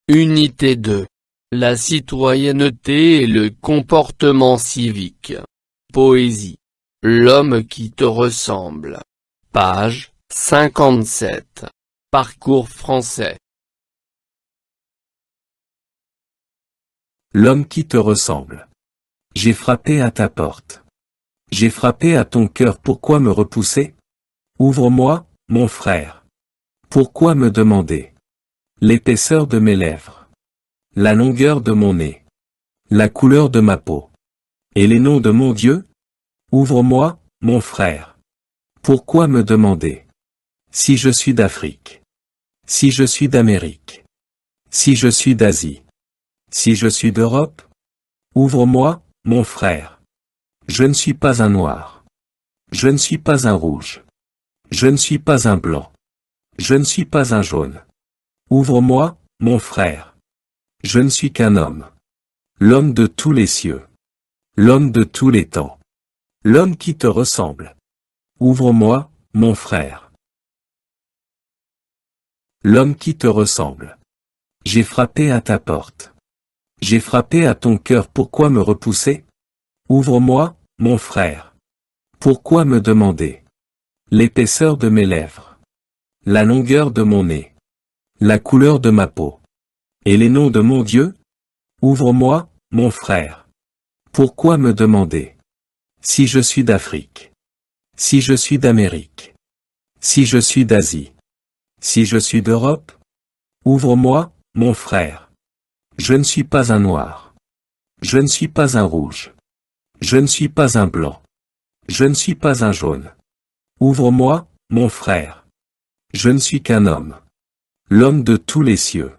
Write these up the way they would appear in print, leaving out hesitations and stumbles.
Unité 2. La citoyenneté et le comportement civique. Poésie. L'homme qui te ressemble. Page 57. Parcours français. L'homme qui te ressemble. J'ai frappé à ta porte. J'ai frappé à ton cœur, pourquoi me repousser? Ouvre-moi, mon frère. Pourquoi me demander? L'épaisseur de mes lèvres. La longueur de mon nez. La couleur de ma peau. Et les noms de mon Dieu? Ouvre-moi, mon frère. Pourquoi me demander? Si je suis d'Afrique. Si je suis d'Amérique. Si je suis d'Asie. Si je suis d'Europe? Ouvre-moi, mon frère. Je ne suis pas un noir. Je ne suis pas un rouge. Je ne suis pas un blanc. Je ne suis pas un jaune. Ouvre-moi, mon frère. Je ne suis qu'un homme. L'homme de tous les cieux. L'homme de tous les temps. L'homme qui te ressemble. Ouvre-moi, mon frère. L'homme qui te ressemble. J'ai frappé à ta porte. J'ai frappé à ton cœur, pourquoi me repousser? Ouvre-moi, mon frère. Pourquoi me demander? L'épaisseur de mes lèvres. La longueur de mon nez. La couleur de ma peau. Et les noms de mon Dieu? Ouvre-moi, mon frère. Pourquoi me demander? Si je suis d'Afrique. Si je suis d'Amérique. Si je suis d'Asie. Si je suis d'Europe? Ouvre-moi, mon frère. Je ne suis pas un noir. Je ne suis pas un rouge. Je ne suis pas un blanc. Je ne suis pas un jaune. Ouvre-moi, mon frère. Je ne suis qu'un homme. L'homme de tous les cieux.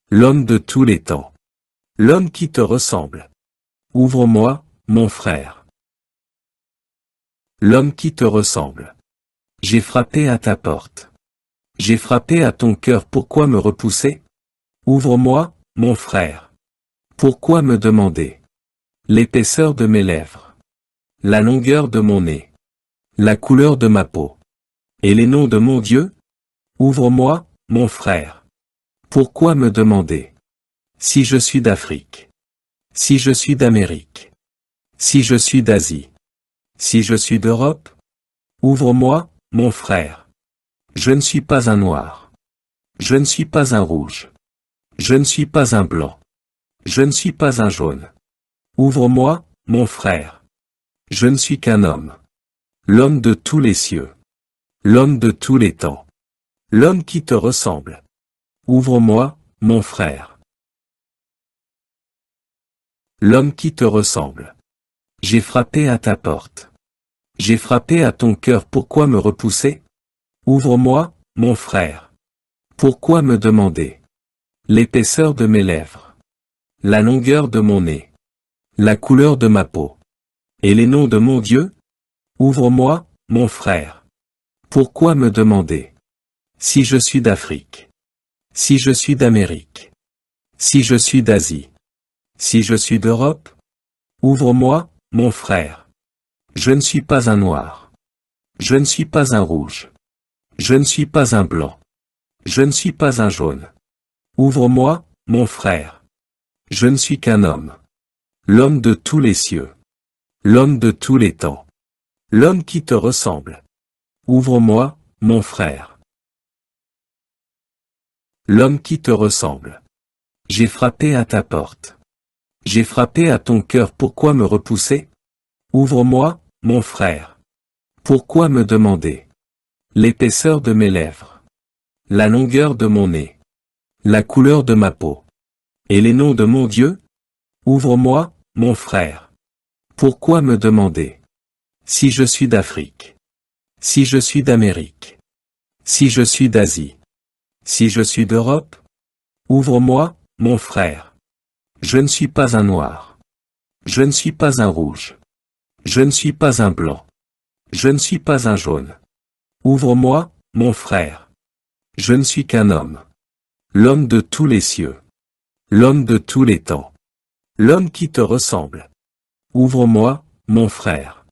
L'homme de tous les temps. L'homme qui te ressemble. Ouvre-moi, mon frère. L'homme qui te ressemble. J'ai frappé à ta porte. J'ai frappé à ton cœur, pourquoi me repousser? Ouvre-moi, mon frère. Pourquoi me demander? L'épaisseur de mes lèvres. La longueur de mon nez. La couleur de ma peau. Et les noms de mon Dieu? Ouvre-moi, mon frère. Pourquoi me demander? Si je suis d'Afrique. Si je suis d'Amérique. Si je suis d'Asie. Si je suis d'Europe? Ouvre-moi, mon frère. Je ne suis pas un noir. Je ne suis pas un rouge. Je ne suis pas un blanc. Je ne suis pas un jaune. Ouvre-moi, mon frère. Je ne suis qu'un homme. L'homme de tous les cieux. L'homme de tous les temps. L'homme qui te ressemble. Ouvre-moi, mon frère. L'homme qui te ressemble. J'ai frappé à ta porte. J'ai frappé à ton cœur, pourquoi me repousser? Ouvre-moi, mon frère. Pourquoi me demander? L'épaisseur de mes lèvres. La longueur de mon nez. La couleur de ma peau. Et les noms de mon Dieu? Ouvre-moi, mon frère. Pourquoi me demander? Si je suis d'Afrique. Si je suis d'Amérique. Si je suis d'Asie. Si je suis d'Europe? Ouvre-moi, mon frère. Je ne suis pas un noir. Je ne suis pas un rouge. Je ne suis pas un blanc. Je ne suis pas un jaune. Ouvre-moi, mon frère. Je ne suis qu'un homme. L'homme de tous les cieux. L'homme de tous les temps. L'homme qui te ressemble. Ouvre-moi, mon frère. L'homme qui te ressemble. J'ai frappé à ta porte. J'ai frappé à ton cœur, pourquoi me repousser? Ouvre-moi, mon frère. Pourquoi me demander? L'épaisseur de mes lèvres. La longueur de mon nez. La couleur de ma peau. Et les noms de mon Dieu? Ouvre-moi, mon frère. Pourquoi me demander? Si je suis d'Afrique. Si je suis d'Amérique. Si je suis d'Asie. Si je suis d'Europe? Ouvre-moi, mon frère. Je ne suis pas un noir. Je ne suis pas un rouge. Je ne suis pas un blanc. Je ne suis pas un jaune. Ouvre-moi, mon frère. Je ne suis qu'un homme. L'homme de tous les cieux. L'homme de tous les temps. L'homme qui te ressemble. Ouvre-moi, mon frère.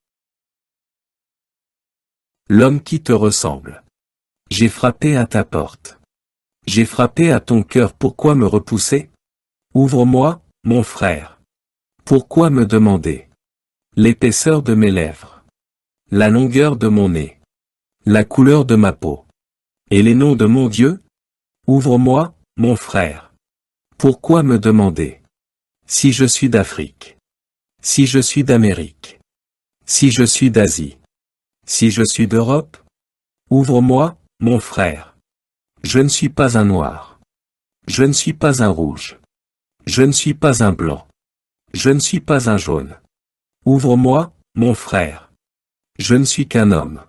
L'homme qui te ressemble. J'ai frappé à ta porte. J'ai frappé à ton cœur, pourquoi me repousser? Ouvre-moi, mon frère. Pourquoi me demander l'épaisseur de mes lèvres, la longueur de mon nez, la couleur de ma peau, et les noms de mon Dieu? Ouvre-moi, mon frère. Pourquoi me demander si je suis d'Afrique, si je suis d'Amérique, si je suis d'Asie, si je suis d'Europe? Ouvre-moi, mon frère. Je ne suis pas un noir. Je ne suis pas un rouge. Je ne suis pas un blanc. Je ne suis pas un jaune. Ouvre-moi, mon frère. Je ne suis qu'un homme.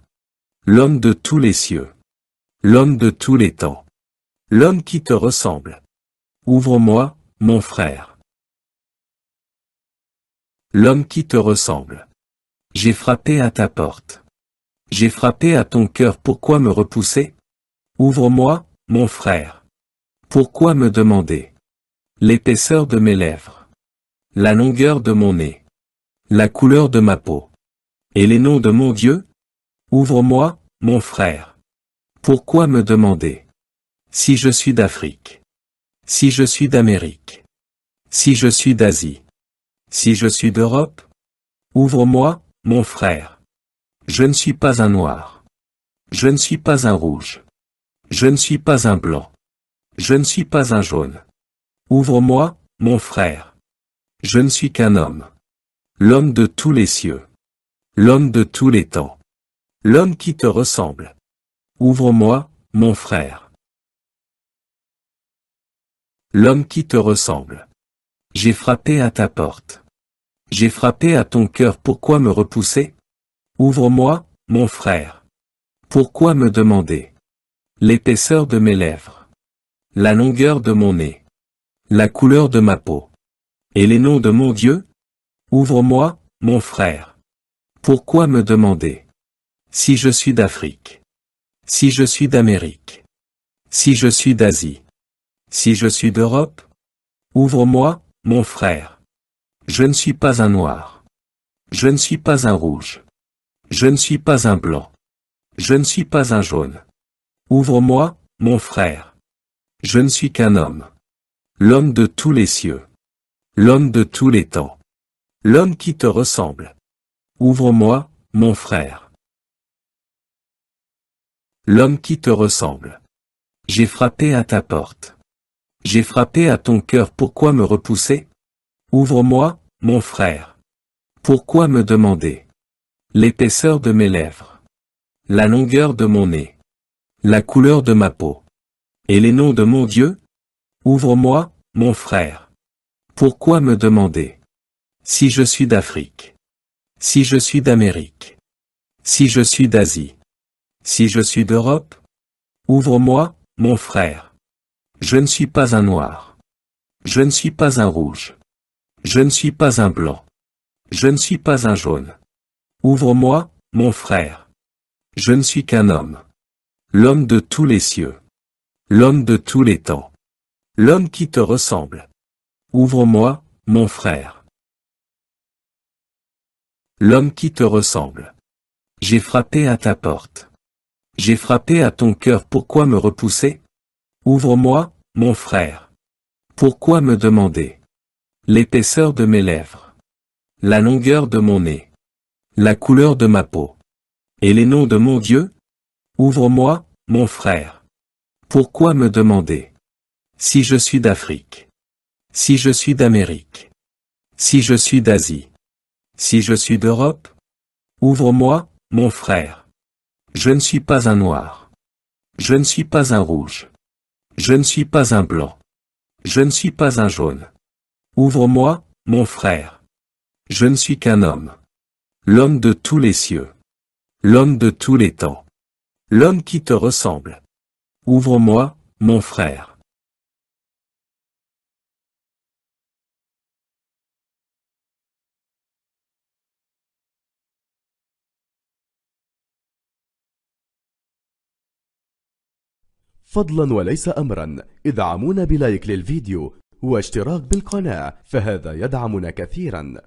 L'homme de tous les cieux. L'homme de tous les temps. L'homme qui te ressemble. Ouvre-moi, mon frère. L'homme qui te ressemble. J'ai frappé à ta porte. J'ai frappé à ton cœur, pourquoi me repousser? Ouvre-moi, mon frère. Pourquoi me demander l'épaisseur de mes lèvres, la longueur de mon nez, la couleur de ma peau, et les noms de mon Dieu? Ouvre-moi, mon frère. Pourquoi me demander si je suis d'Afrique, si je suis d'Amérique, si je suis d'Asie, si je suis d'Europe? Ouvre-moi, mon frère. Je ne suis pas un noir. Je ne suis pas un rouge. Je ne suis pas un blanc. Je ne suis pas un jaune. Ouvre-moi, mon frère. Je ne suis qu'un homme. L'homme de tous les cieux. L'homme de tous les temps. L'homme qui te ressemble. Ouvre-moi, mon frère. L'homme qui te ressemble. J'ai frappé à ta porte. J'ai frappé à ton cœur, pourquoi me repousser? Ouvre-moi, mon frère. Pourquoi me demander l'épaisseur de mes lèvres, la longueur de mon nez, la couleur de ma peau, et les noms de mon Dieu? Ouvre-moi, mon frère. Pourquoi me demander si je suis d'Afrique, si je suis d'Amérique, si je suis d'Asie, si je suis d'Europe? Ouvre-moi, mon frère. Je ne suis pas un noir. Je ne suis pas un rouge. Je ne suis pas un blanc. Je ne suis pas un jaune. Ouvre-moi, mon frère. Je ne suis qu'un homme. L'homme de tous les cieux. L'homme de tous les temps. L'homme qui te ressemble. Ouvre-moi, mon frère. L'homme qui te ressemble. J'ai frappé à ta porte. J'ai frappé à ton cœur, pourquoi me repousser? Ouvre-moi, mon frère. Pourquoi me demander l'épaisseur de mes lèvres, la longueur de mon nez, la couleur de ma peau, et les noms de mon Dieu? Ouvre-moi, mon frère. Pourquoi me demander si je suis d'Afrique, si je suis d'Amérique, si je suis d'Asie, si je suis d'Europe? Ouvre-moi, mon frère. Je ne suis pas un noir. Je ne suis pas un rouge. Je ne suis pas un blanc. Je ne suis pas un jaune. Ouvre-moi, mon frère. Je ne suis qu'un homme. L'homme de tous les cieux. L'homme de tous les temps. L'homme qui te ressemble. Ouvre-moi, mon frère. L'homme qui te ressemble. J'ai frappé à ta porte. J'ai frappé à ton cœur, pourquoi me repousser? Ouvre-moi, mon frère. Pourquoi me demander l'épaisseur de mes lèvres, la longueur de mon nez, la couleur de ma peau, et les noms de mon Dieu? Ouvre-moi, mon frère. Pourquoi me demander si je suis d'Afrique, si je suis d'Amérique, si je suis d'Asie, si je suis d'Europe? Ouvre-moi, mon frère. Je ne suis pas un noir. Je ne suis pas un rouge. Je ne suis pas un blanc. Je ne suis pas un jaune. Ouvre-moi, mon frère. Je ne suis qu'un homme. L'homme de tous les cieux. L'homme de tous les temps. L'homme qui te ressemble. Ouvre-moi, mon frère. فضلا وليس أمرا ادعمونا بلايك للفيديو واشتراك بالقناة، فهذا يدعمنا كثيرا.